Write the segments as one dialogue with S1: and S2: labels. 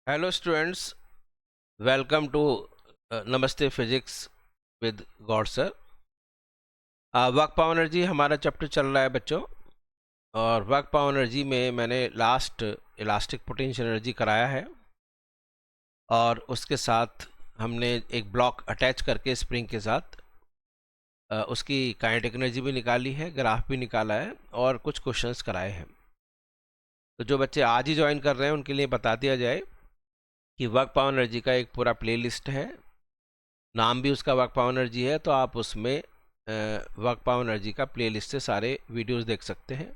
S1: Hello students, welcome to नमस्ते physics with God sir. Work power energy हमारा chapter चल रहा है बच्चों। और वर्क पावर एनर्जी में मैंने लास्ट इलास्टिक पोटेंशियल एनर्जी कराया है और उसके साथ हमने एक ब्लॉक अटैच करके स्प्रिंग के साथ उसकी काइनेटिक एनर्जी भी निकाली है, ग्राफ भी निकाला है और कुछ क्वेश्चंस कराए हैं। तो जो बच्चे आज ही ज्वाइन कर रहे हैं उनके लिए बता दिया जाए कि वर्क पावर एनर्जी का एक पूरा प्लेलिस्ट है, नाम भी उसका वर्क पावर एनर्जी है, तो आप उसमें वर्क पावर एनर्जी का प्लेलिस्ट से सारे वीडियोस देख सकते हैं।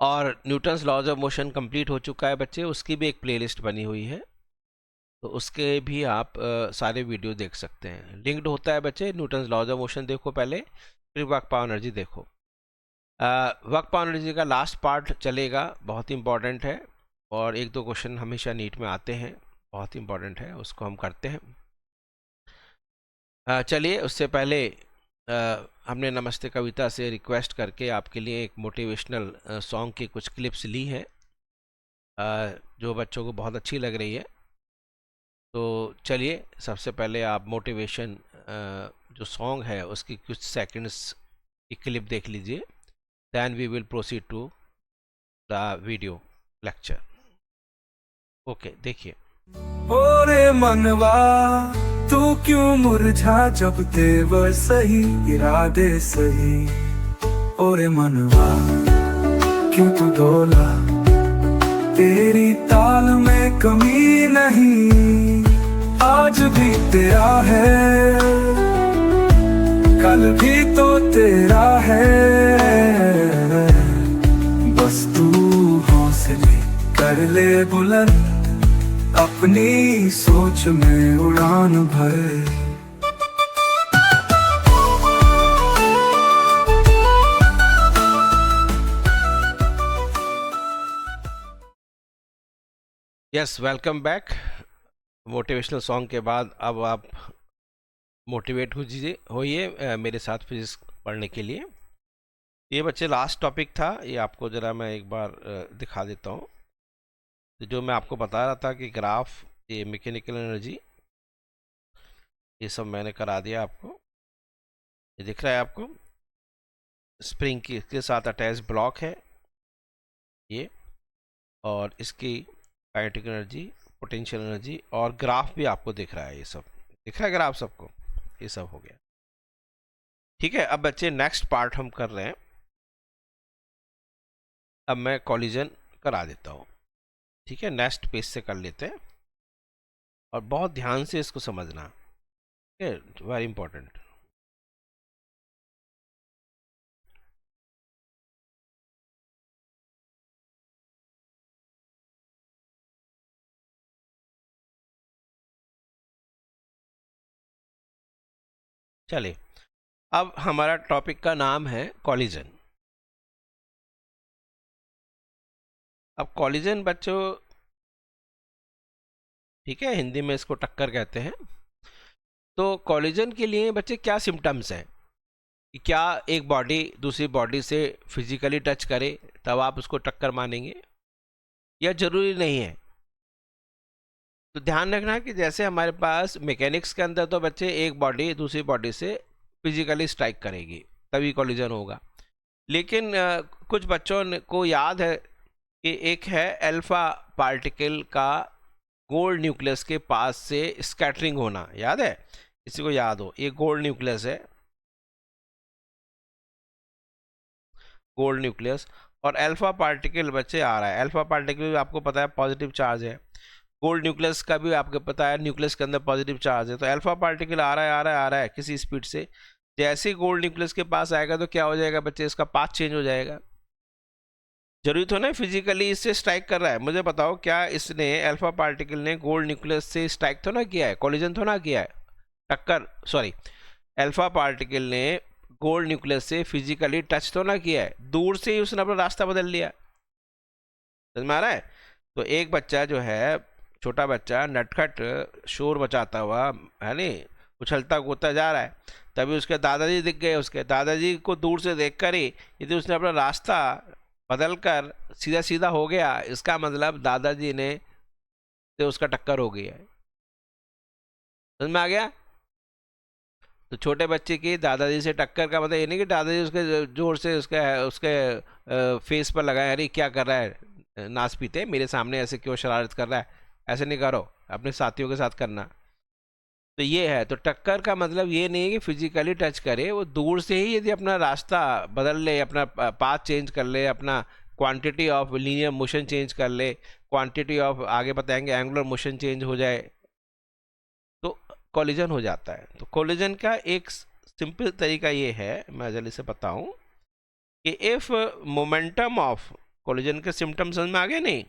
S1: और Newton's laws of motion complete हो चुका है बच्चे, उसकी भी एक प्लेलिस्ट बनी हुई है, तो उसके भी आप सारे वीडियो देख सकते हैं। लिंक्ड होता है बच्चे, न्यूटन्स लॉज ऑफ मोशन देखो पहले, फिर वर्क पावर एनर्जी देखो। वर्क पावर एनर्जी का लास्ट पार्ट चलेगा, बहुत ही इंपॉर्टेंट है और एक दो क्वेश्चन हमेशा नीट में आते हैं, बहुत ही इंपॉर्टेंट है, उसको हम करते हैं। चलिए उससे पहले हमने नमस्ते कविता से रिक्वेस्ट करके आपके लिए एक मोटिवेशनल सॉन्ग की कुछ क्लिप्स ली हैं जो बच्चों को बहुत अच्छी लग रही है। तो चलिए सबसे पहले आप मोटिवेशन जो सॉन्ग है उसकी कुछ सेकंड्स की क्लिप देख लीजिए, then we will proceed to the video lecture. Okay, देखिए।
S2: ओरे मनवा तू क्यों मुरझा जब तेवर सही इरादे सही। ओरे मनवा क्यों तू डोला, तेरी ताल में कमी नहीं। आज भी तेरा है, कल भी तो तेरा है। बस तू हौसले कर ले बुलंद, अपनी सोच में उड़ान भर।
S1: Yes, welcome back. Motivational song के बाद अब आप मोटिवेट होइए मेरे साथ फिजिक्स पढ़ने के लिए। ये बच्चे लास्ट टॉपिक था, ये आपको ज़रा मैं एक बार दिखा देता हूँ। तो जो मैं आपको बता रहा था कि ग्राफ, ये मैकेनिकल एनर्जी, ये सब मैंने करा दिया आपको। ये दिख रहा है आपको, स्प्रिंग के साथ अटैच ब्लॉक है ये, और इसकी काइनेटिक एनर्जी, पोटेंशियल एनर्जी और ग्राफ भी आपको दिख रहा है। ये सब दिख रहा है ग्राफ सबको, ये सब हो गया। ठीक है, अब बच्चे नेक्स्ट पार्ट हम कर रहे हैं। अब मैं कॉलिजन करा देता हूँ। ठीक है, नेक्स्ट पेज से कर लेते हैं और बहुत ध्यान से इसको समझना। ठीक है, वेरी इंपॉर्टेंट। चलिए, अब हमारा टॉपिक का नाम है कॉलिजन। अब कॉलिजन बच्चों, ठीक है, हिंदी में इसको टक्कर कहते हैं। तो कॉलिजन के लिए बच्चे क्या सिम्टम्स हैं कि क्या एक बॉडी दूसरी बॉडी से फिजिकली टच करे तब आप उसको टक्कर मानेंगे, या जरूरी नहीं है। तो ध्यान रखना कि जैसे हमारे पास मैकेनिक्स के अंदर तो बच्चे एक बॉडी दूसरी बॉडी से फिजिकली स्ट्राइक करेगी तभी कॉलिजन होगा, लेकिन कुछ बच्चों को याद है कि एक है अल्फा पार्टिकल का गोल्ड न्यूक्लियस के पास से स्कैटरिंग होना, याद है? किसी को याद हो? ये गोल्ड न्यूक्लियस है, गोल्ड न्यूक्लियस। और अल्फा पार्टिकल बच्चे आ रहा है, अल्फा पार्टिकल भी आपको पता है पॉजिटिव चार्ज है, गोल्ड न्यूक्लियस का भी आपको पता है न्यूक्लियस के अंदर पॉजिटिव चार्ज है। तो अल्फा पार्टिकल आ रहा है आ रहा है आ रहा है किसी स्पीड से, जैसे ही गोल्ड न्यूक्लियस के पास आएगा तो क्या हो जाएगा बच्चे, इसका पाथ चेंज हो जाएगा। जरूरी तो नहीं फिजिकली इससे स्ट्राइक कर रहा है, मुझे बताओ क्या इसने अल्फा पार्टिकल ने गोल्ड न्यूक्लियस से स्ट्राइक तो ना किया है, कॉलिजन तो ना किया है, टक्कर, सॉरी, अल्फा पार्टिकल ने गोल्ड न्यूक्लियस से फिजिकली टच तो ना किया है, दूर से ही उसने अपना रास्ता बदल लिया। समझ में आ रहा है? तो एक बच्चा जो है, छोटा बच्चा नटखट शोर मचाता हुआ, है नहीं, उछलता कूदता जा रहा है, तभी उसके दादाजी दिख गए। उसके दादाजी को दूर से देखकर ही यदि उसने अपना रास्ता बदल कर सीधा सीधा हो गया, इसका मतलब दादाजी ने से उसका टक्कर हो गई है। समझ में आ गया? तो छोटे बच्चे की दादाजी से टक्कर का मतलब ये नहीं कि दादाजी उसके जोर से उसके फेस पर लगाए, अरे क्या कर रहा है नाच पीते मेरे सामने, ऐसे क्यों शरारत कर रहा है, ऐसे नहीं करो, अपने साथियों के साथ करना। तो ये है, तो टक्कर का मतलब ये नहीं है कि फिजिकली टच करे, वो दूर से ही यदि अपना रास्ता बदल ले, अपना पाथ चेंज कर ले, अपना quantity of linear motion change कर ले, क्वांटिटी ऑफ आगे बताएंगे एंगुलर मोशन चेंज हो जाए, तो कोलिजन हो जाता है। तो कोलिजन का एक सिंपल तरीका ये है, मैं जल्दी से बताऊं, कि इफ मोमेंटम ऑफ कोलिजन के सिम्टम्स समझ में आ गए नहीं?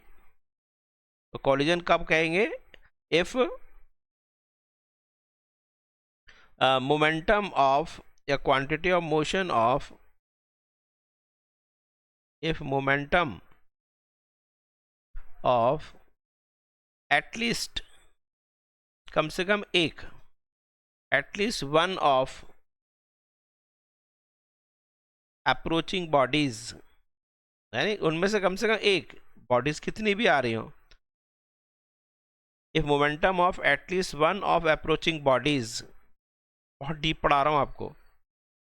S1: तो कोलिजन कब कहेंगे? If momentum of a quantity of motion of, if momentum of at least कम से कम एक, at least one of approaching bodies, यानी उनमें से कम एक बॉडीज कितनी भी आ रही हो, if momentum of at least one of approaching bodies, बहुत डीप पढ़ा रहा हूं आपको,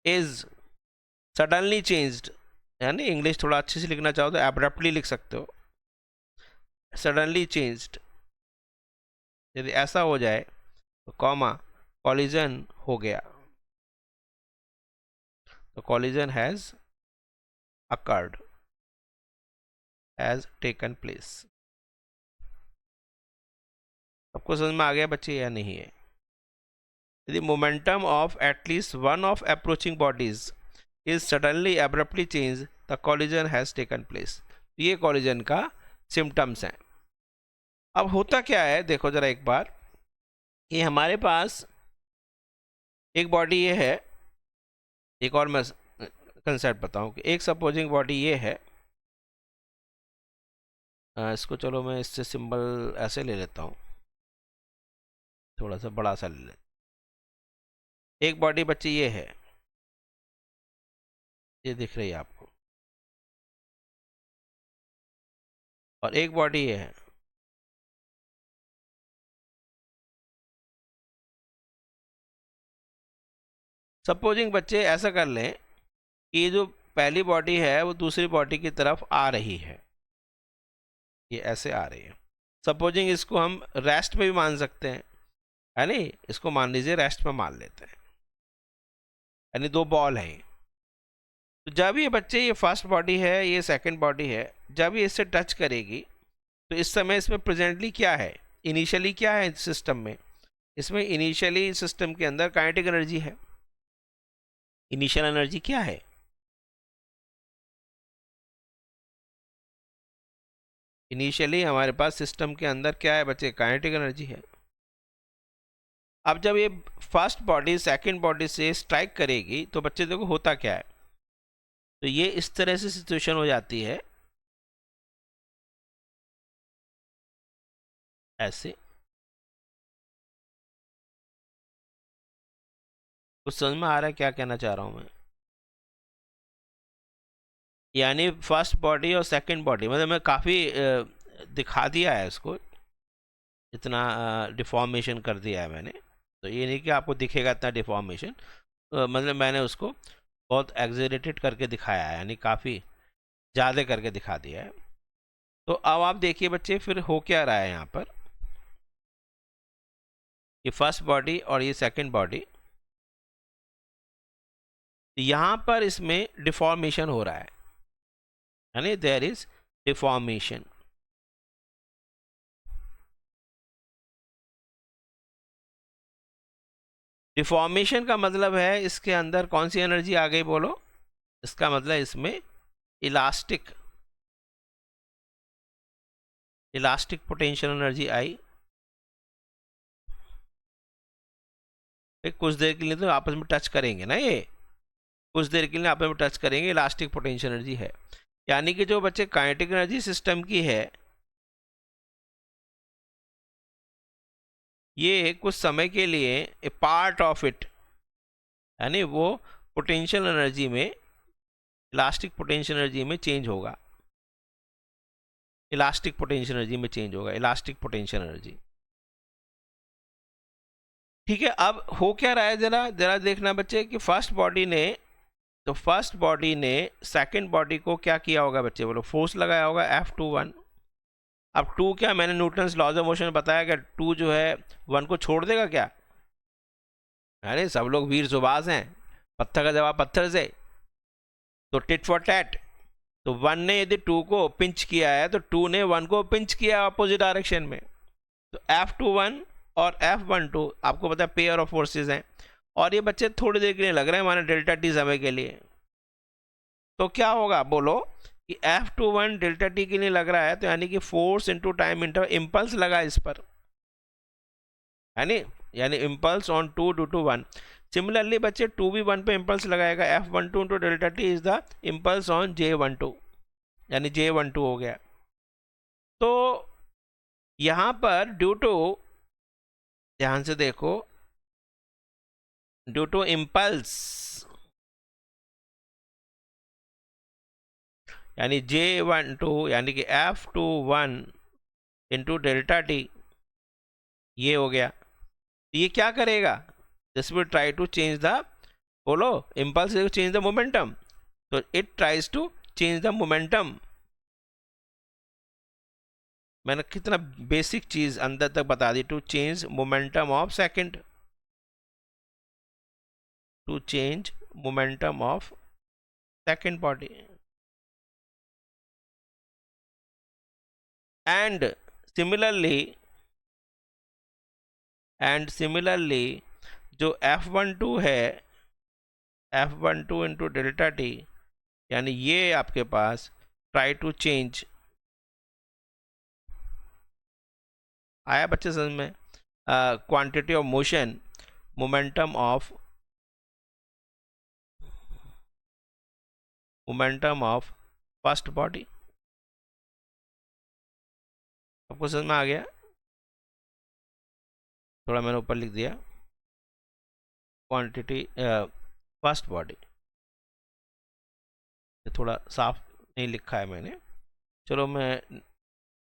S1: is suddenly changed, यानी इंग्लिश थोड़ा अच्छे से लिखना चाहो तो एब्रप्टली लिख सकते हो, सडनली चेंज्ड, यदि ऐसा हो जाए तो कॉमा कॉलिजन हो गया, तो collision has occurred, has taken place. आपको समझ में आ गया बच्चे या नहीं है? यदि momentum of at least one of approaching bodies is suddenly abruptly change, the collision has taken place. ये कॉलिजन का सिम्टम्स हैं। अब होता क्या है देखो जरा एक बार, कि हमारे पास एक बॉडी ये है, एक और मैं कंसेप्ट बताऊं कि एक सपोजिंग बॉडी ये है, इसको चलो मैं इससे सिंबल ऐसे ले लेता हूं, थोड़ा सा बड़ा सा ले लेता। एक बॉडी बच्चे ये है, ये दिख रही है आपको, और एक बॉडी ये है। सपोजिंग बच्चे ऐसा कर लें कि ये जो पहली बॉडी है वो दूसरी बॉडी की तरफ आ रही है, ये ऐसे आ रही है। सपोजिंग इसको हम रेस्ट में भी मान सकते हैं, है नहीं? इसको मान लीजिए रेस्ट में मान लेते हैं, यानी दो बॉल हैं। तो जब ये बच्चे, ये फर्स्ट बॉडी है, ये सेकंड बॉडी है, जब ये इससे टच करेगी तो इस समय इसमें प्रेजेंटली क्या है, इनिशियली क्या है सिस्टम में? इसमें इनिशियली सिस्टम के अंदर काइनेटिक एनर्जी है। इनिशियल एनर्जी क्या है? इनिशियली हमारे पास सिस्टम के अंदर क्या है बच्चे? काइनेटिक एनर्जी है। अब जब ये फर्स्ट बॉडी सेकंड बॉडी से स्ट्राइक करेगी तो बच्चे देखो होता क्या है, तो ये इस तरह से सिचुएशन हो जाती है, ऐसे। कुछ समझ में आ रहा है क्या कहना चाह रहा हूं मैं? यानी फर्स्ट बॉडी और सेकंड बॉडी, मतलब मैं काफ़ी दिखा दिया है इसको, इतना डिफॉर्मेशन कर दिया है मैंने, तो ये नहीं कि आपको दिखेगा इतना डिफॉर्मेशन, मतलब मैंने उसको बहुत एग्जरेटेड करके दिखाया है, यानी काफ़ी ज़्यादा करके दिखा दिया है। तो अब आप देखिए बच्चे फिर हो क्या रहा है यहाँ पर, ये फर्स्ट बॉडी और ये सेकंड बॉडी, यहाँ पर इसमें डिफॉर्मेशन हो रहा है, यानी देयर इज डिफॉर्मेशन। डिफॉर्मेशन का मतलब है इसके अंदर कौन सी एनर्जी आ गई बोलो? इसका मतलब इसमें इलास्टिक पोटेंशियल एनर्जी आई। कुछ देर के लिए तो आपस में टच करेंगे ना, ये कुछ देर के लिए आपस में टच करेंगे, इलास्टिक पोटेंशियल एनर्जी है। यानी कि जो बच्चे काइनेटिक एनर्जी सिस्टम की है, ये कुछ समय के लिए ए पार्ट ऑफ इट, यानी वो पोटेंशियल एनर्जी में, इलास्टिक पोटेंशियल एनर्जी में चेंज होगा। इलास्टिक पोटेंशियल एनर्जी में चेंज होगा, इलास्टिक पोटेंशियल एनर्जी। ठीक है, अब हो क्या रहा है, जरा जरा देखना बच्चे कि फर्स्ट बॉडी ने सेकंड बॉडी को क्या किया होगा बच्चे, बोलो, फोर्स लगाया होगा F21। अब 2 क्या, मैंने न्यूटन्स लॉज ऑफ मोशन बताया कि 2 जो है 1 को छोड़ देगा क्या? अरे सब लोग वीर सुभाष हैं, पत्थर का जवाब पत्थर से, तो टिट फॉर टैट। तो 1 ने यदि 2 को पिंच किया है तो 2 ने 1 को पिंच किया अपोजिट डायरेक्शन में। तो F21 और F12 आपको पता है पेयर ऑफ फोर्सेस हैं, और ये बच्चे थोड़ी देर के लिए लग रहे हैं माने डेल्टा टी समय के लिए। तो क्या होगा बोलो कि F21 डेल्टा टी के लिए लग रहा है, तो यानी कि force into time interval impulse लगा इस पर, यानी impulse on 2 due to 1। Similarly बच्चे 2 भी 1 पे इम्पल्स लगाएगा, F12 into delta t is the impulse on J12, यानी J12 हो गया। तो यहां पर ड्यू टू, ध्यान से देखो, ड्यू टू इम्पल्स यानी J12 यानी कि F21 इंटू डेल्टा टी, ये हो गया। ये क्या करेगा, this will try to change the, बोलो, इम्पल्स चेंज द मोमेंटम, तो it tries to change the momentum. मैंने कितना बेसिक चीज अंदर तक बता दी, to change momentum of second, to change momentum of second body. And similarly जो F12 है, F12 इंटू डेल्टा टी, यानी ये आपके पास ट्राई टू चेंज, आया बच्चे समझ में, quantity of motion, momentum of first body. आपको समझ में आ गया? थोड़ा मैंने ऊपर लिख दिया क्वांटिटी फर्स्ट बॉडी, थोड़ा साफ नहीं लिखा है मैंने, चलो मैं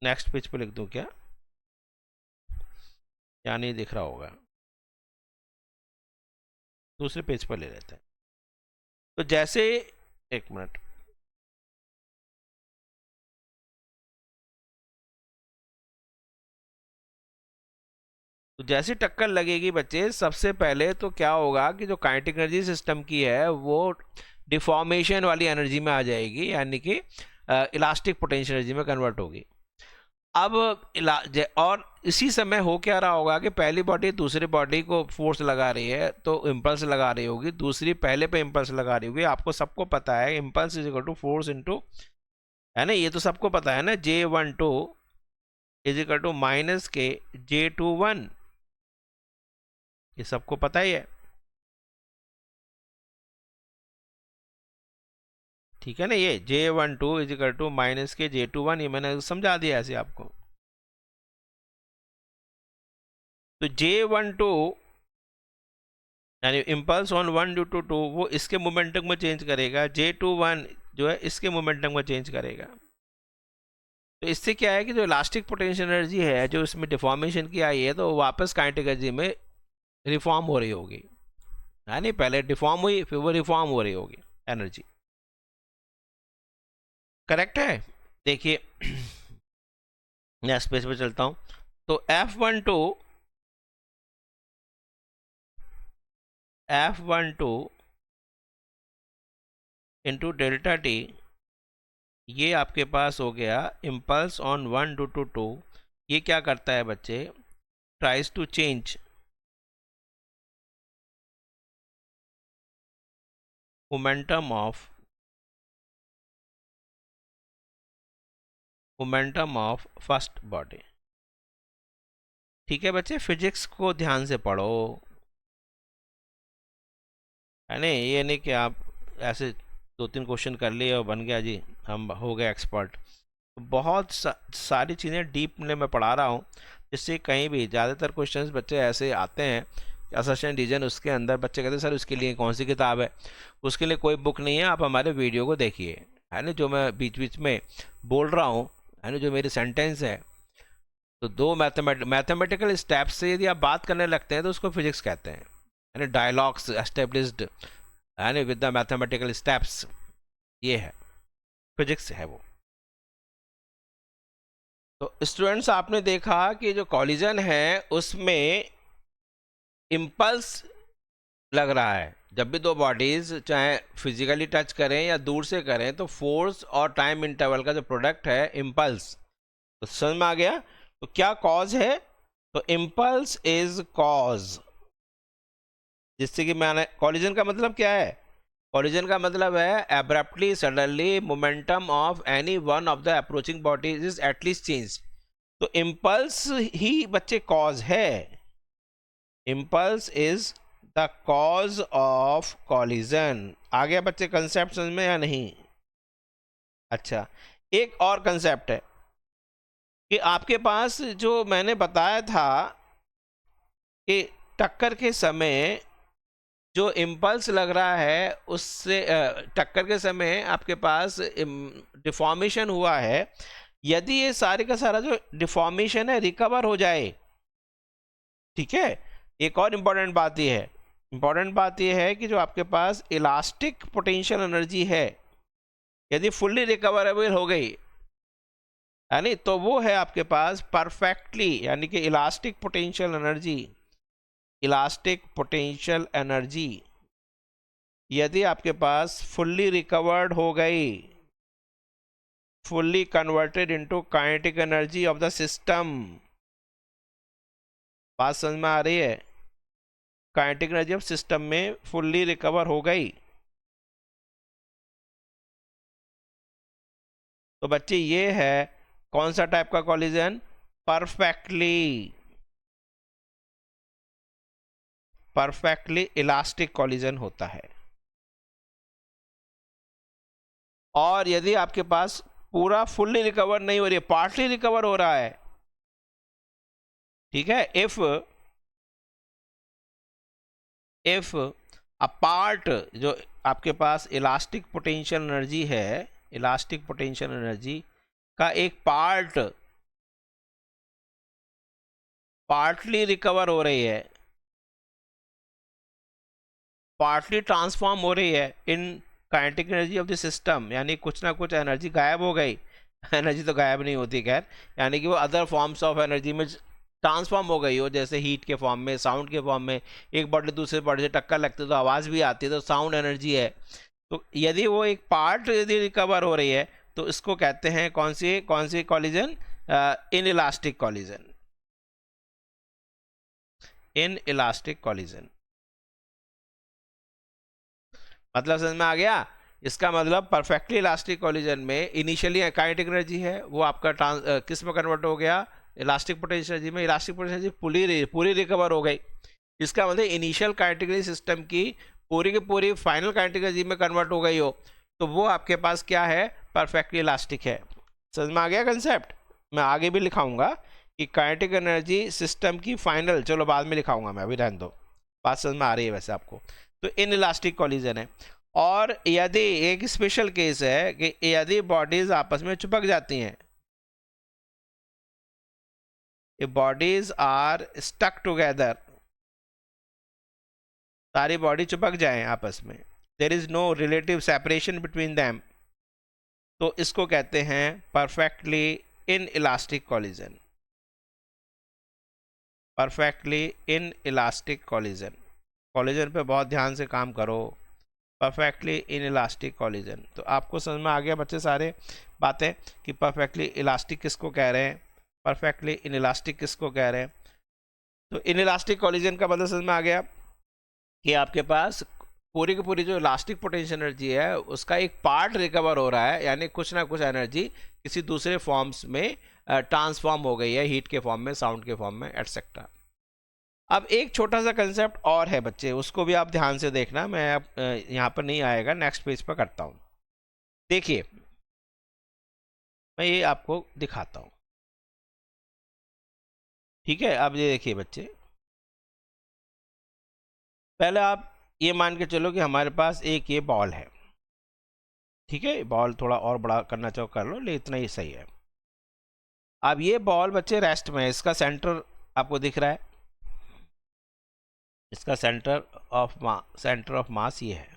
S1: नेक्स्ट पेज पे लिख दूं क्या, या नहीं दिख रहा होगा, दूसरे पेज पर ले लेते हैं। तो जैसे, एक मिनट, तो जैसे टक्कर लगेगी बच्चे, सबसे पहले तो क्या होगा कि जो काइनेटिक एनर्जी सिस्टम की है वो डिफॉर्मेशन वाली एनर्जी में आ जाएगी, यानी कि इलास्टिक पोटेंशियल एनर्जी में कन्वर्ट होगी। अब और इसी समय हो क्या रहा होगा कि पहली बॉडी दूसरी बॉडी को फोर्स लगा रही है तो इम्पल्स लगा रही होगी, दूसरी पहले पे इम्पल्स लगा रही होगी। आपको सबको पता है impulse is equal to force into, है ना, ये तो सबको पता है ना, J12 is equal to minus के J21, ये सबको पता ही है, ठीक है ना। ये J12 is equal to minus के J21, ये मैंने समझा दिया ऐसे आपको। तो J12 यानी इम्पल्स ऑन 1 ड्यू टू 2 वो इसके मोमेंटम में चेंज करेगा, J21 जो है इसके मोमेंटम में चेंज करेगा। तो इससे क्या है कि जो इलास्टिक पोटेंशियल एनर्जी है जो इसमें डिफॉर्मेशन की आई है, तो वापस काइनेटिक एनर्जी में रिफॉर्म हो रही होगी, है नहीं, पहले डिफॉर्म हुई फिर वो रिफॉर्म हो रही होगी एनर्जी, करेक्ट है। देखिए नेक्स्ट पेज पे चलता हूं, तो F12 इंटू डेल्टा टी, ये आपके पास हो गया इम्पल्स ऑन 1 ड्यू टू 2। ये क्या करता है बच्चे, tries to change momentum of first body. ठीक है बच्चे, फिजिक्स को ध्यान से पढ़ो, है नहीं, ये नहीं कि आप ऐसे 2-3 क्वेश्चन कर लिए और बन गया जी, हम हो गए एक्सपर्ट। बहुत सारी चीज़ें डीप में मैं पढ़ा रहा हूँ, जिससे कहीं भी ज़्यादातर क्वेश्चंस बच्चे ऐसे आते हैं असर्शन रीजन, उसके अंदर बच्चे कहते हैं सर उसके लिए कौन सी किताब है, उसके लिए कोई बुक नहीं है, आप हमारे वीडियो को देखिए, है ना, जो मैं बीच बीच में बोल रहा हूँ, यानी जो मेरी सेंटेंस है, तो दो मैथमेटिकल स्टेप्स से यदि आप बात करने लगते हैं तो उसको फिजिक्स कहते हैं, यानी डायलॉग्स एस्टेब्लिश्ड यानी विद द मैथमेटिकल स्टेप्स, ये है फिजिक्स है वो। तो स्टूडेंट्स आपने देखा कि जो कॉलिजन है उसमें इम्पल्स लग रहा है। जब भी दो बॉडीज चाहे फिजिकली टच करें या दूर से करें तो फोर्स और टाइम इंटरवल का जो प्रोडक्ट है इम्पल्स, तो समझ में आ गया। तो क्या कॉज है, तो इम्पल्स इज कॉज, जिससे कि मैंने कॉलिजन का मतलब क्या है, कॉलिजन का मतलब है abruptly suddenly momentum of any one of the approaching bodies is at least change. तो इम्पल्स ही बच्चे कॉज है, impulse is the cause of collision. आ गया बच्चे कंसेप्ट समझ में या नहीं? अच्छा, एक और कंसेप्ट है कि आपके पास जो मैंने बताया था कि टक्कर के समय जो इम्पल्स लग रहा है उससे टक्कर के समय आपके पास डिफॉर्मेशन हुआ है, यदि ये सारे का सारा जो डिफॉर्मेशन है रिकवर हो जाए, ठीक है। एक और इम्पॉर्टेंट बात यह है कि जो आपके पास इलास्टिक पोटेंशियल एनर्जी है यदि फुल्ली रिकवरेबल हो गई, यानी तो वो है आपके पास परफेक्टली, यानी कि इलास्टिक पोटेंशियल एनर्जी यदि आपके पास फुल्ली रिकवर्ड हो गई, fully converted into kinetic energy of the system. बात समझ में आ रही है? काइनेटिक एनर्जी ऑफ सिस्टम में फुल्ली रिकवर हो गई, तो बच्चे ये है कौन सा टाइप का कॉलिजन, परफेक्टली इलास्टिक कॉलिजन होता है। और यदि आपके पास पूरा फुल्ली रिकवर नहीं हो रही है, पार्टली रिकवर हो रहा है, ठीक है, इफ अ पार्ट जो आपके पास इलास्टिक पोटेंशियल एनर्जी है, इलास्टिक पोटेंशियल एनर्जी का एक पार्ट पार्टली रिकवर हो रही है, पार्टली ट्रांसफॉर्म हो रही है in kinetic energy of the system, यानी कुछ ना कुछ एनर्जी गायब हो गई एनर्जी तो गायब नहीं होती खैर, यानी कि वो अदर फॉर्म्स ऑफ एनर्जी में ट्रांसफॉर्म हो गई हो, जैसे हीट के फॉर्म में, साउंड के फॉर्म में, एक बॉडी दूसरे बॉडी से टक्कर लगती है तो आवाज़ भी आती है, तो साउंड एनर्जी है। तो यदि वो एक पार्ट यदि रिकवर हो रही है तो इसको कहते हैं कौन सी collision, inelastic collision, inelastic collision. मतलब समझ में आ गया? इसका मतलब परफेक्टली इलास्टिक कॉलिजन में इनिशियली काइनेटिक एनर्जी है वो आपका किस में कन्वर्ट हो गया, इलास्टिक पोटेंशियल एनर्जी में, इलास्टिक पोटेंशियल एनर्जी पूरी रिकवर हो गई। इसका मतलब इनिशियल काइनेटिक एनर्जी सिस्टम की पूरी फाइनल काइनेटिक एनर्जी में कन्वर्ट हो गई हो, तो वो आपके पास क्या है, परफेक्टली इलास्टिक है। समझ में आ गया कंसेप्ट? मैं आगे भी लिखाऊंगा कि काइनेटिक एनर्जी सिस्टम की फाइनल, चलो बाद में लिखाऊंगा मैं, अभी रहने दो, बात समझ में आ रही है वैसे आपको। तो इन इलास्टिक कॉलिजन है। और यदि एक स्पेशल केस है कि यदि बॉडीज आपस में चिपक जाती हैं, बॉडीज आर स्टक टुगेदर, सारी बॉडी चिपक जाए आपस में, there is no relative separation between them, तो इसको कहते हैं perfectly inelastic collision, perfectly inelastic collision. Collision पे बहुत ध्यान से काम करो, परफेक्टली इन इलास्टिक कॉलिजन। तो आपको समझ में आ गया बच्चे सारे बातें कि परफेक्टली इलास्टिक किसको कह रहे हैं, परफेक्टली इन इलास्टिक किसको कह रहे हैं। तो इन इलास्टिक कॉलिजन का मतलब समझ में आ गया कि आपके पास पूरी की पूरी जो इलास्टिक पोटेंशियल एनर्जी है उसका एक पार्ट रिकवर हो रहा है, यानी कुछ ना कुछ एनर्जी किसी दूसरे फॉर्म्स में ट्रांसफॉर्म हो गई है, हीट के फॉर्म में, साउंड के फॉर्म में, एटसेट्रा। अब एक छोटा सा कंसेप्ट और है बच्चे, उसको भी आप ध्यान से देखना, मैं अब यहाँ पर नहीं आएगा, नेक्स्ट पेज पर करता हूँ। देखिए मैं ये आपको दिखाता हूँ, ठीक है। अब ये देखिए बच्चे, पहले आप ये मान के चलो कि हमारे पास एक ये बॉल है, ठीक है। बॉल थोड़ा और बड़ा करना चाहो कर लो, लेकिन इतना ही सही है। अब ये बॉल बच्चे रेस्ट में है, इसका सेंटर आपको दिख रहा है, इसका सेंटर ऑफ मास ये है,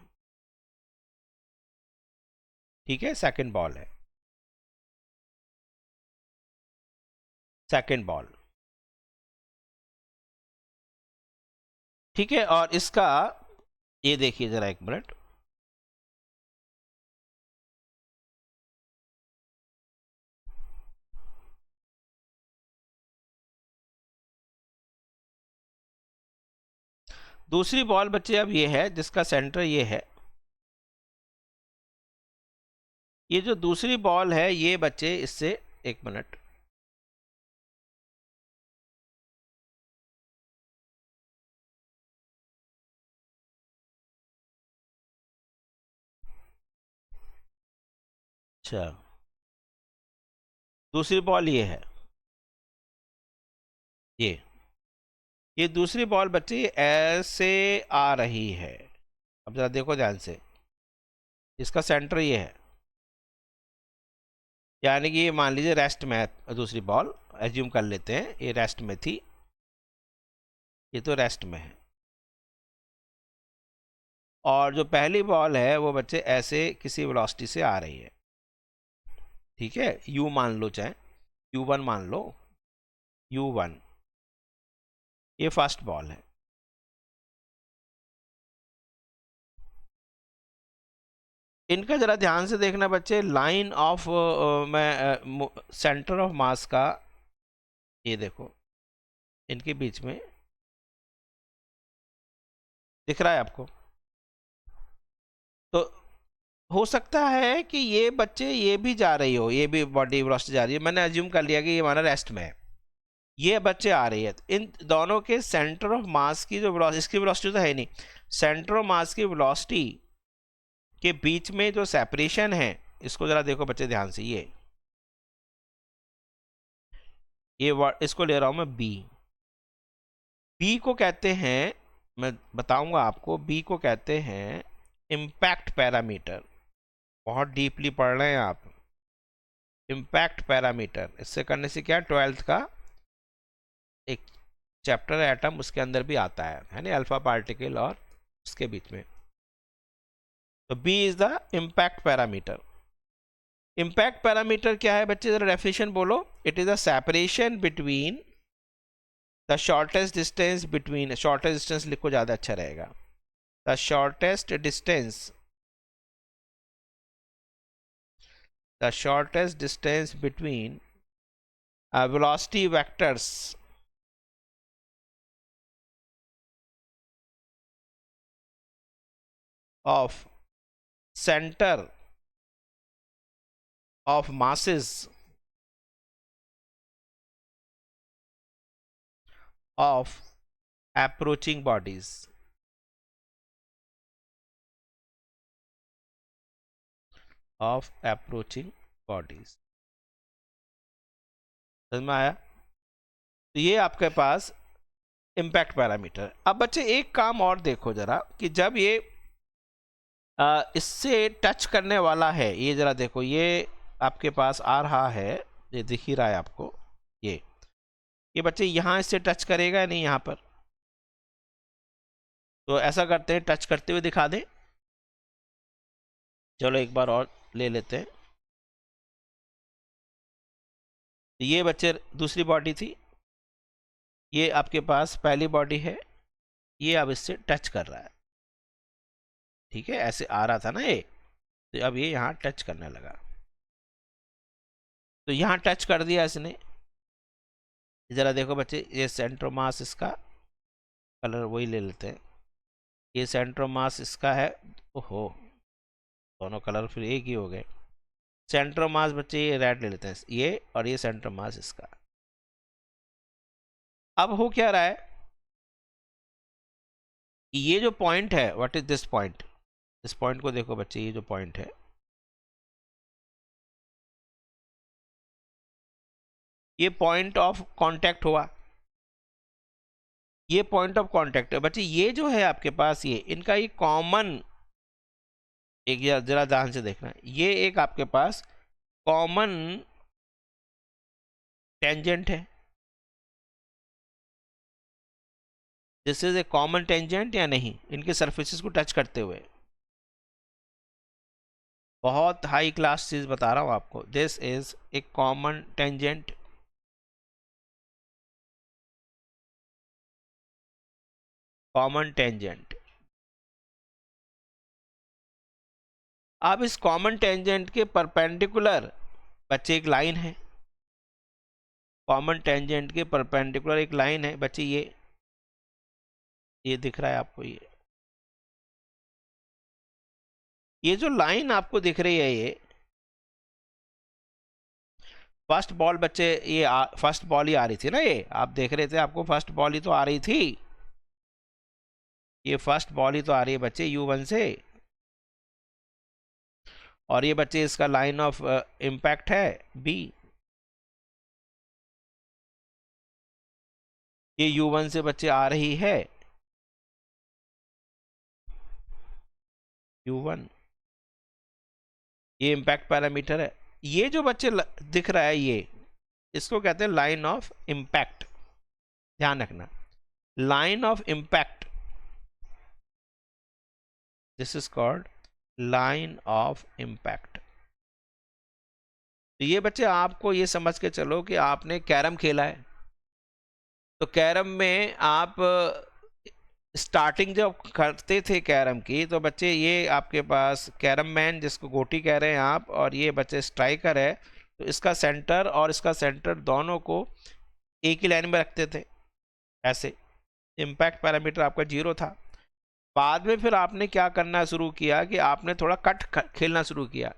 S1: ठीक है। सेकंड बॉल है, सेकंड बॉल, ठीक है। और इसका ये देखिए जरा एक मिनट, दूसरी बॉल बच्चे अब ये है जिसका सेंटर ये है, ये जो दूसरी बॉल है ये बच्चे इससे, एक मिनट, अच्छा, दूसरी बॉल ये है, ये दूसरी बॉल बच्चे ऐसे आ रही है। अब जरा देखो ध्यान से, इसका सेंटर ये है, यानी कि ये मान लीजिए रेस्ट में है, दूसरी बॉल एज्यूम कर लेते हैं ये रेस्ट में थी, ये तो रेस्ट में है। और जो पहली बॉल है वो बच्चे ऐसे किसी वेलोसिटी से आ रही है, ठीक है। u मान लो, चाहे u1 मान लो, u1 ये फर्स्ट बॉल है। इनका जरा ध्यान से देखना बच्चे, लाइन ऑफ मैं सेंटर ऑफ मास का, ये देखो इनके बीच में दिख रहा है आपको। तो हो सकता है कि ये बच्चे ये भी जा रही हो, ये भी बॉडी वेलोसिटी जा रही है, मैंने अज्यूम कर लिया कि ये हमारा रेस्ट में है, ये बच्चे आ रही है। इन दोनों के सेंटर ऑफ मास की जो वेलोसिटी, इसकी वेलोसिटी तो है नहीं, सेंटर ऑफ मास की वेलोसिटी के बीच में जो सेपरेशन है, इसको जरा देखो बच्चे ध्यान से, ये इसको ले रहा हूं मैं बी, बी को कहते हैं, मैं बताऊंगा आपको, बी को कहते हैं इम्पैक्ट पैरामीटर। बहुत डीपली पढ़ रहे हैं आप, इम्पैक्ट पैरामीटर, इससे करने से क्या, 12th का एक चैप्टर है एटम, उसके अंदर भी आता है ना, अल्फा पार्टिकल और उसके बीच में। तो B is the impact parameter. Impact parameter क्या है बच्चे, जरा डेफिनेशन बोलो। It is a separation between the shortest distance between, shortest distance लिखो ज़्यादा अच्छा रहेगा, the shortest distance, the shortest distance between velocity vectors of center of masses of approaching bodies, of approaching bodies। समझ में आया? तो ये आपके पास इम्पैक्ट पैरामीटर। अब बच्चे एक काम और देखो जरा, कि जब ये इससे टच करने वाला है, ये जरा देखो, ये आपके पास आ रहा है, ये दिख ही रहा है आपको, ये बच्चे यहाँ इससे टच करेगा नहीं यहाँ पर, तो ऐसा करते हैं, टच करते हुए दिखा दें। चलो एक बार और ले लेते हैं। ये बच्चे दूसरी बॉडी थी, ये आपके पास पहली बॉडी है, ये अब इससे टच कर रहा है, ठीक है, ऐसे आ रहा था ना ये, तो अब ये यहाँ टच करने लगा, तो यहाँ टच कर दिया इसने। जरा देखो बच्चे, ये सेंटर मास, इसका कलर वही ले लेते हैं, ये सेंटर मास इसका है, ओहो दोनों कलर फिर एक ही हो गए। सेंटर मास बच्चे ये रेड ले लेते हैं, ये और ये सेंटर मास इसका। अब हो क्या रहा है, ये जो पॉइंट है, व्हाट इज दिस पॉइंट, इस पॉइंट को देखो बच्चे, ये जो पॉइंट है, ये पॉइंट ऑफ कांटेक्ट हुआ, ये पॉइंट ऑफ कांटेक्ट है बच्चे। ये जो है आपके पास, ये इनका ये कॉमन, एक जरा ध्यान से देखना, ये एक आपके पास कॉमन टेंजेंट है, this is a common tangent या नहीं, इनके सरफेसेस को टच करते हुए। बहुत हाई क्लास चीज बता रहा हूं आपको, this is a common tangent, common tangent. अब इस कॉमन टेंजेंट के परपेंडिकुलर बच्चे एक लाइन है, कॉमन टेंजेंट के परपेंडिकुलर एक लाइन है बच्चे, ये दिख रहा है आपको, ये जो लाइन आपको दिख रही है, ये फर्स्ट बॉल बच्चे, ये फर्स्ट बॉल ही आ रही थी ना, ये आप देख रहे थे, आपको फर्स्ट बॉल ही तो आ रही थी, ये फर्स्ट बॉल ही तो आ रही है बच्चे U1 से, और ये बच्चे इसका लाइन ऑफ इम्पैक्ट है B, ये U1 से बच्चे आ रही है U1, ये इम्पैक्ट पैरामीटर है। ये जो बच्चे दिख रहा है, ये इसको कहते हैं लाइन ऑफ इम्पैक्ट, ध्यान रखना, line of impact, this is called line of impact. तो ये बच्चे आपको ये समझ के चलो कि आपने कैरम खेला है, तो कैरम में आप स्टार्टिंग जब करते थे कैरम की, तो बच्चे ये आपके पास कैरम मैन जिसको गोटी कह रहे हैं आप, और ये बच्चे स्ट्राइकर है, तो इसका सेंटर और इसका सेंटर दोनों को एक ही लाइन में रखते थे ऐसे, इम्पैक्ट पैरामीटर आपका 0 था। बाद में फिर आपने क्या करना शुरू किया कि आपने थोड़ा कट खेलना शुरू किया,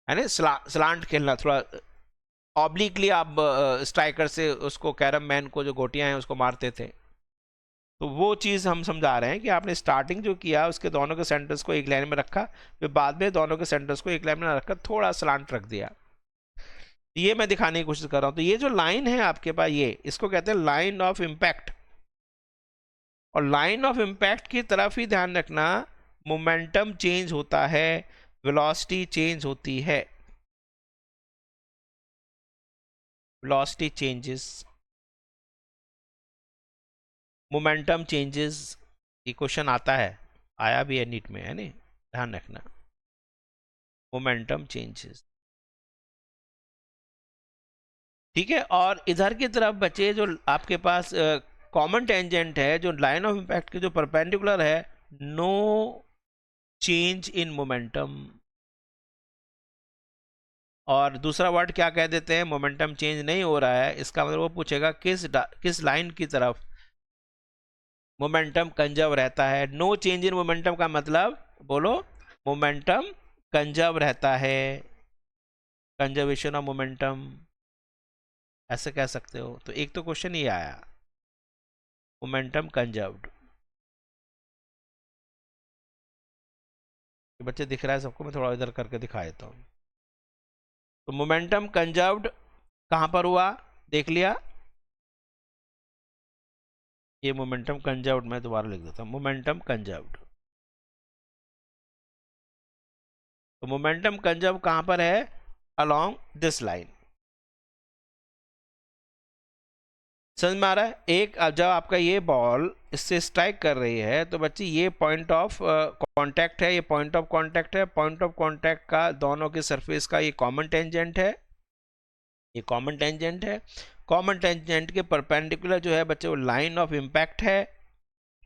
S1: है ना, स्लांट खेलना, थोड़ा ऑब्लिकली आप स्ट्राइकर से उसको, कैरम मैन को जो गोटियां हैं उसको मारते थे। तो वो चीज़ हम समझा रहे हैं कि आपने स्टार्टिंग जो किया उसके दोनों के सेंटर्स को एक लाइन में रखा, फिर बाद में दोनों के सेंटर्स को एक लाइन में रखकर थोड़ा स्लांट रख दिया, ये मैं दिखाने की कोशिश कर रहा हूँ। तो ये जो लाइन है आपके पास, ये इसको कहते हैं लाइन ऑफ इम्पैक्ट, और लाइन ऑफ इम्पैक्ट की तरफ ही ध्यान रखना, मोमेंटम चेंज होता है, वेलोसिटी चेंज होती है, वेलोसिटी चेंजेस, मोमेंटम चेंजेस, ये क्वेश्चन आता है, आया भी है नीट में, है नहीं, ध्यान रखना, मोमेंटम चेंजेस, ठीक है। और इधर की तरफ बचे जो आपके पास कॉमन टेंजेंट है, जो लाइन ऑफ इम्पैक्ट के जो परपेंडिकुलर है, नो चेंज इन मोमेंटम, और दूसरा वर्ड क्या कह देते हैं, मोमेंटम चेंज नहीं हो रहा है, इसका मतलब वो पूछेगा किस लाइन की तरफ मोमेंटम कंजर्व रहता है। नो चेंज इन मोमेंटम का मतलब बोलो, मोमेंटम कंजर्व रहता है, कंजर्वेशन ऑफ मोमेंटम, ऐसे कह सकते हो। तो एक तो क्वेश्चन ये आया, मोमेंटम कंजर्व्ड, बच्चे दिख रहा है सबको, मैं थोड़ा इधर करके दिखा देता हूँ। तो मोमेंटम कंजर्व्ड कहाँ पर हुआ, देख लिया, ये मोमेंटम कंजर्व्ड, मैं दोबारा लिख देता हूँ, मोमेंटम कंजर्व्ड। तो मोमेंटम कंजर्व कहाँ पर है, अलोंग दिस लाइन, समझ में आ रहा है। एक जब आपका ये बॉल इससे स्ट्राइक कर रही है, तो बच्चे ये पॉइंट ऑफ कांटेक्ट है, ये पॉइंट ऑफ कांटेक्ट है, पॉइंट ऑफ कांटेक्ट का दोनों के सरफेस का ये कॉमन टेंजेंट है, ये कॉमन टेंजेंट है। कॉमन टेंजेंट के परपेंडिकुलर जो है बच्चे वो लाइन ऑफ इम्पैक्ट है,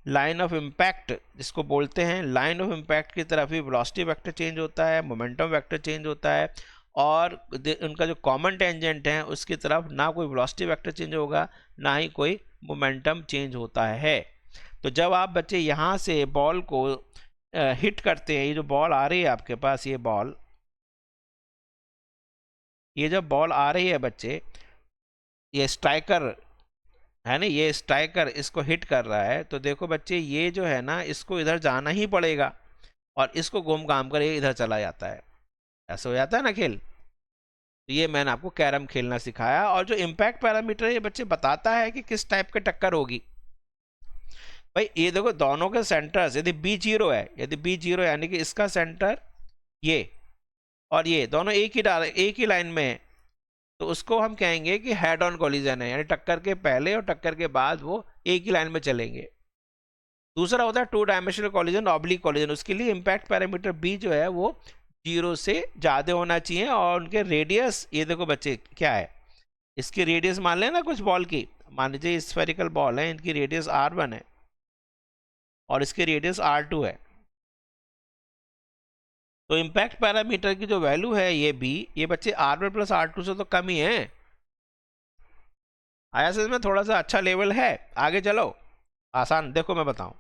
S1: लाइन ऑफ इम्पैक्ट जिसको बोलते हैं, लाइन ऑफ इम्पैक्ट की तरफ ही वेलोसिटी वेक्टर चेंज होता है, मोमेंटम वेक्टर चेंज होता है, और उनका जो कॉमन टेंजेंट है उसकी तरफ ना कोई वेलोसिटी वेक्टर चेंज होगा, ना ही कोई मोमेंटम चेंज होता है। तो जब आप बच्चे यहाँ से बॉल को हिट करते हैं, ये जो बॉल आ रही है आपके पास, ये बॉल, ये जब बॉल आ रही है बच्चे, ये स्ट्राइकर है ना, ये स्ट्राइकर इसको हिट कर रहा है, तो देखो बच्चे ये जो है ना, इसको इधर जाना ही पड़ेगा, और इसको घूम घाम कर ये इधर चला जाता है, ऐसा हो जाता है ना खेल। तो ये मैंने आपको कैरम खेलना सिखाया। और जो इम्पैक्ट पैरामीटर ये बच्चे बताता है कि किस टाइप की टक्कर होगी। भाई ये देखो दोनों के सेंटर्स, यदि B0 है, यदि B0 यानी कि इसका सेंटर ये और ये दोनों एक ही लाइन में है, तो उसको हम कहेंगे कि हेड ऑन कॉलिजन है, यानी टक्कर के पहले और टक्कर के बाद वो एक ही लाइन में चलेंगे। दूसरा होता है two dimensional collision, oblique collision. उसके लिए इम्पैक्ट पैरामीटर बी जो है वो 0 से ज़्यादा होना चाहिए, और उनके रेडियस, ये देखो बच्चे क्या है, इसकी रेडियस मान लेना कुछ बॉल की, मान लीजिए स्फेरिकल बॉल है, इनकी रेडियस r1 है और इसकी रेडियस r2 है। तो इम्पैक्ट पैरामीटर की जो वैल्यू है ये b, ये बच्चे r1 प्लस r2 से तो कम ही है। ISS में थोड़ा सा अच्छा लेवल है। आगे चलो, आसान देखो मैं बताऊं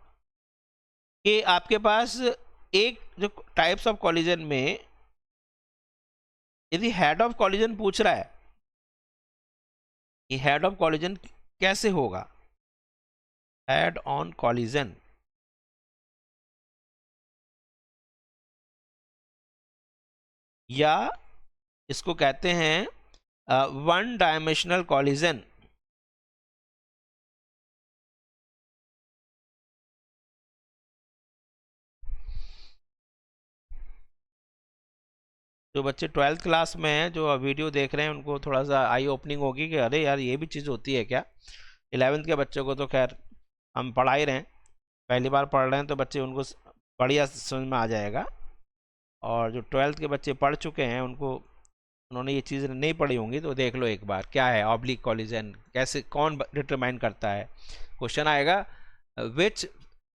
S1: कि आपके पास एक जो टाइप्स ऑफ कॉलिजन में यदि हेड ऑफ कॉलिजन पूछ रहा है कि हेड ऑफ कॉलिजन कैसे होगा, हेड ऑन कॉलिजन, या इसको कहते हैं वन डायमेंशनल कॉलिजन। जो बच्चे 12th क्लास में हैं, जो वीडियो देख रहे हैं, उनको थोड़ा सा आई ओपनिंग होगी कि अरे यार ये भी चीज़ होती है क्या। 11th के बच्चों को तो खैर हम पढ़ा ही रहे हैं, पहली बार पढ़ रहे हैं, तो बच्चे उनको बढ़िया समझ में आ जाएगा। और जो 12th के बच्चे पढ़ चुके हैं, उन्होंने ये चीज़ नहीं पढ़ी होंगी, तो देख लो एक बार क्या है ऑब्लिक कॉलिजन, कैसे कौन डिटरमाइन करता है। क्वेश्चन आएगा which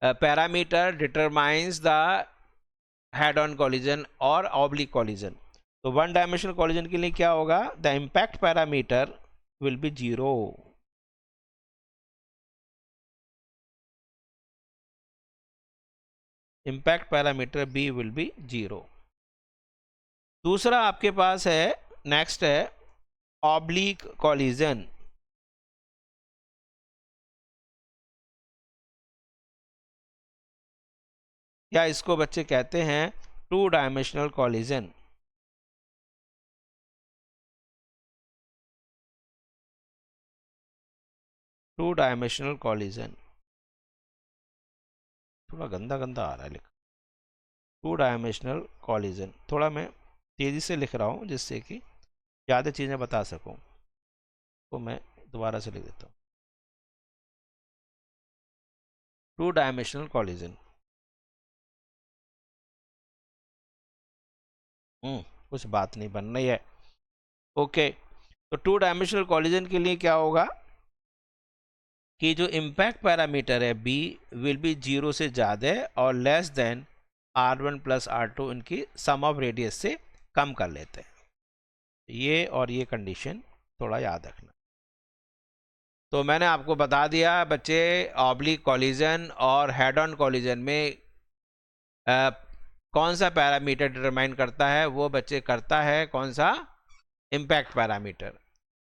S1: parameter determines the head on collision और ऑब्लिक कॉलिजन। तो वन डायमेंशनल कॉलिजन के लिए क्या होगा, the impact parameter will be 0। Impact parameter b will be 0। दूसरा आपके पास है, नेक्स्ट है ऑब्लिक कॉलिजन। या इसको बच्चे कहते हैं two dimensional collision. Two dimensional collision थोड़ा गंदा गंदा आ रहा है लिखा, टू डायमेंशनल कॉलिजन। थोड़ा मैं तेज़ी से लिख रहा हूँ जिससे कि ज़्यादा चीज़ें बता सकूँ, तो मैं दोबारा से लिख देता हूँ। टू डायमेंशनल कॉलिजन, कुछ बात नहीं बन रही है। ओके, तो टू डायमेंशनल कॉलिजन के लिए क्या होगा कि जो इम्पैक्ट पैरामीटर है बी विल बी 0 से ज़्यादा और less than r1 plus r2, इनकी सम ऑफ रेडियस से कम कर लेते हैं। ये और ये कंडीशन थोड़ा याद रखना। तो मैंने आपको बता दिया बच्चे, ऑब्लिक कॉलिजन और हेड ऑन कॉलिजन में कौन सा पैरामीटर डिटरमाइन करता है, वो बच्चे करता है कौन सा, इम्पैक्ट पैरामीटर।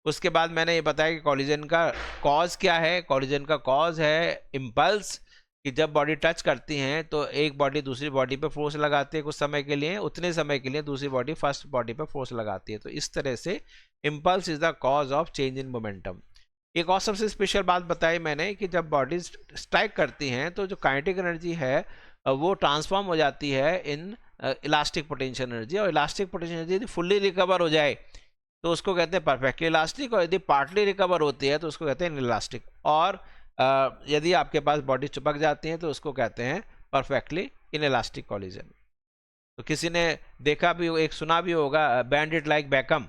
S1: उसके बाद मैंने ये बताया कि कॉलिजन का कॉज क्या है। कॉलिजन का कॉज है इम्पल्स, कि जब बॉडी टच करती हैं तो एक बॉडी दूसरी बॉडी पे फोर्स लगाती है कुछ समय के लिए, उतने समय के लिए दूसरी बॉडी फर्स्ट बॉडी पे फोर्स लगाती है। तो इस तरह से impulse is the cause of change in momentum. एक और सबसे स्पेशल बात बताई मैंने कि जब बॉडीज स्ट्राइक करती हैं तो जो काइनेटिक एनर्जी है वो ट्रांसफॉर्म हो जाती है इन इलास्टिक पोटेंशियल एनर्जी, और इलास्टिक पोटेंशियल एनर्जी यदि फुल्ली रिकवर हो जाए तो उसको कहते हैं परफेक्टली इलास्टिक, और यदि पार्टली रिकवर होती है तो उसको कहते हैं इलास्टिक, और यदि आपके पास बॉडी चिपक जाती है तो उसको कहते हैं परफेक्टली इनइलास्टिक कॉलिजन। तो किसी ने देखा भी, एक सुना भी होगा, bandit like Beckham.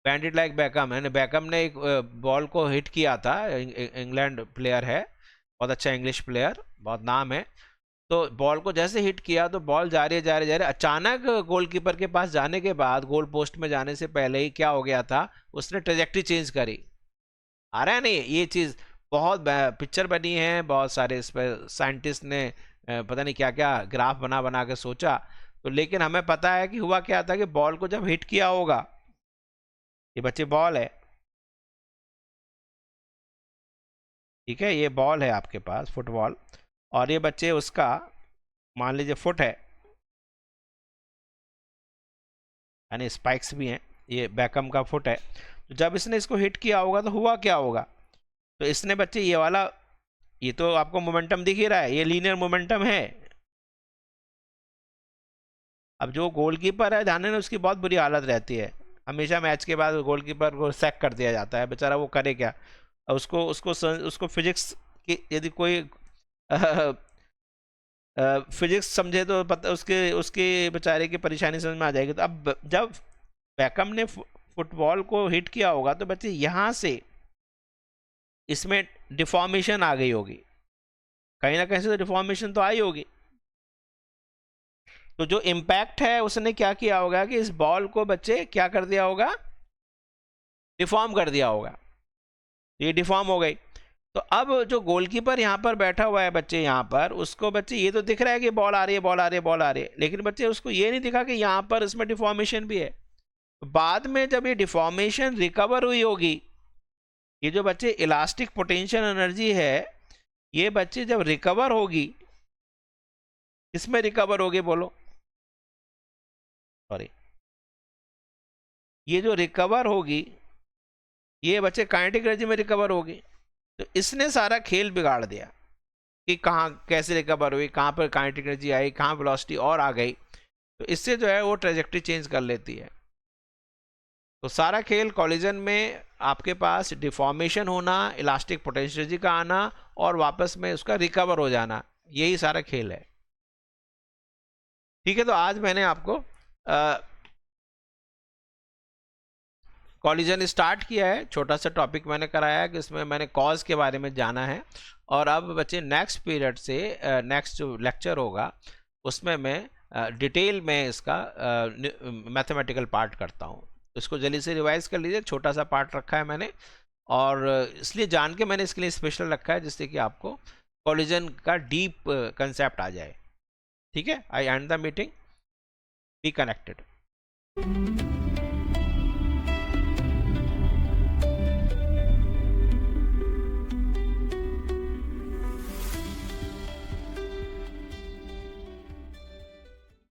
S1: Bandit like Beckham है, बैकम ने एक बॉल को हिट किया था, इंग्लैंड प्लेयर है, बहुत अच्छा इंग्लिश प्लेयर, बहुत नाम है। तो बॉल को जैसे हिट किया तो बॉल जा रही है, अचानक गोलकीपर के पास जाने के बाद, गोल पोस्ट में जाने से पहले ही क्या हो गया था, उसने ट्रेजेक्ट्री चेंज करी। आ रहा है नहीं, ये चीज़ बहुत पिक्चर बनी है, बहुत सारे इस पर साइंटिस्ट ने पता नहीं क्या क्या ग्राफ बना बना के सोचा। तो लेकिन हमें पता है कि हुआ क्या था कि बॉल को जब हिट किया होगा, ये बच्चे बॉल है, ठीक है, ये बॉल है आपके पास फुटबॉल, और ये बच्चे उसका मान लीजिए फुट है, यानी स्पाइक्स भी हैं, ये बैकम का फुट है। तो जब इसने इसको हिट किया होगा तो हुआ क्या होगा, तो इसने बच्चे ये वाला, ये तो आपको मोमेंटम दिख ही रहा है, ये लीनियर मोमेंटम है। अब जो गोलकीपर है ध्यान देना, उसकी बहुत बुरी हालत रहती है, हमेशा मैच के बाद गोलकीपर को सैक कर दिया जाता है, बेचारा वो करे क्या। उसको उसको उसको फिजिक्स की यदि कोई फिजिक्स समझे तो पता उसके उसके बेचारे की परेशानी समझ में आ जाएगी। तो अब जब बैकम ने फुटबॉल को हिट किया होगा तो बच्चे यहाँ से इसमें डिफॉर्मेशन आ गई होगी, कहीं ना कहीं से तो डिफॉर्मेशन तो आई होगी। तो जो इम्पैक्ट है उसने क्या किया होगा कि इस बॉल को बच्चे क्या कर दिया होगा, डिफॉर्म कर दिया होगा, ये डिफॉर्म हो गई। तो अब जो गोलकीपर यहाँ पर बैठा हुआ है बच्चे, यहाँ पर उसको बच्चे ये तो दिख रहा है कि बॉल आ रही है, बॉल आ रही है, बॉल आ रही है, लेकिन बच्चे उसको ये नहीं दिखा कि यहाँ पर इसमें डिफॉर्मेशन भी है। तो बाद में जब ये डिफॉर्मेशन रिकवर हुई होगी, ये जो बच्चे इलास्टिक पोटेंशियल एनर्जी है, ये बच्चे जब रिकवर होगी, किसमें रिकवर होगी बोलो, सॉरी, ये जो रिकवर होगी ये बच्चे काइनेटिक एनर्जी में रिकवर होगी। तो इसने सारा खेल बिगाड़ दिया कि कहाँ कैसे रिकवर हुई, कहाँ पर काइनेटिक एनर्जी आई, कहाँ वेलोसिटी और आ गई। तो इससे जो है वो ट्रेजेक्ट्री चेंज कर लेती है। तो सारा खेल कॉलिजन में आपके पास डिफॉर्मेशन होना, इलास्टिक पोटेंशियल एनर्जी का आना और वापस में उसका रिकवर हो जाना, यही सारा खेल है। ठीक है, तो आज मैंने आपको कॉलिजन स्टार्ट किया है, छोटा सा टॉपिक मैंने कराया है कि इसमें मैंने कॉज के बारे में जाना है। और अब बच्चे नेक्स्ट पीरियड से नेक्स्ट जो लेक्चर होगा उसमें मैं डिटेल में इसका मैथमेटिकल पार्ट करता हूँ। तो इसको जल्दी से रिवाइज कर लीजिए, छोटा सा पार्ट रखा है मैंने, और इसलिए जान के मैंने इसके लिए स्पेशल रखा है जिससे कि आपको कॉलिजन का डीप कंसेप्ट आ जाए। ठीक है, I end the meeting, be connected.